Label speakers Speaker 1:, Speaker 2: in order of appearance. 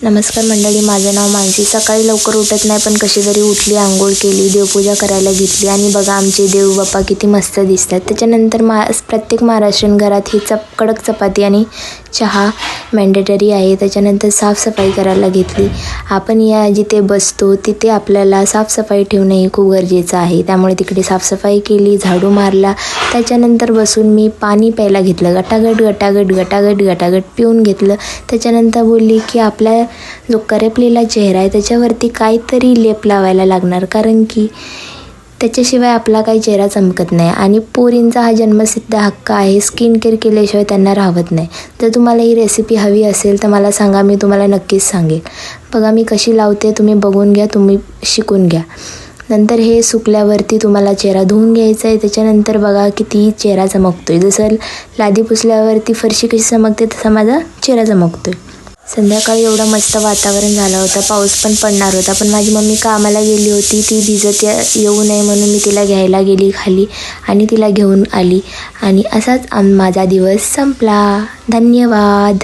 Speaker 1: नमस्कार मंडळी, माझं नाव मानसी. सकाळी लवकर उठत नाही, पण कशी तरी उठली, आंघोळ केली, देवपूजा करायला घेतली आणि बघा आमचे देव बाप्पा किती मस्त दिसतात. त्याच्यानंतर प्रत्येक महाराष्ट्रीयन घरात ही कडक चपाती आणि चहा मॅन्डेटरी आहे. त्याच्यानंतर साफसफाई करायला घेतली. आपण जिथे बसतो तिथे आपल्याला साफसफाई ठेवणे हे खूप गरजेचं आहे. त्यामुळे तिकडे साफसफाई केली, झाडू मारला. त्याच्यानंतर बसून मी पाणी प्यायला घेतलं. गटागट गटागट गटागट गटागट पिऊन घेतलं. त्याच्यानंतर बोलली की आपल्या जो करपलेला चेहरा आहे त्याच्यावरती काहीतरी लेप लावायला लागणार, कारण की त्याच्याशिवाय आपला काही चेहरा चमकत नाही. आणि पोरींचा हा जन्मसिद्ध हक्क आहे, स्किन केअर केल्याशिवाय त्यांना राहत नाही. जर तुम्हाला ही रेसिपी हवी असेल तर मला सांगा, मी तुम्हाला नक्कीच सांगेल. बघा मी कशी लावते, तुम्ही बघून घ्या, तुम्ही शिकून घ्या. नंतर हे सुकल्यावरती तुम्हाला चेहरा धुवून घ्यायचा आहे. त्याच्यानंतर बघा किती चेहरा चमकतोय. जसं लादी पुसल्यावरती फरशी कशी चमकते तसा माझा चेहरा चमकतोय. संध्याकाळी एवढं मस्त वातावरण झालं होतं, पाऊस पण पडणार होता, पण माझी मम्मी कामाला गेली होती. ती भिजत येऊ नये म्हणून मी तिला घ्यायला गेली खाली आणि तिला घेऊन आली. आणि असाच माझा दिवस संपला. धन्यवाद.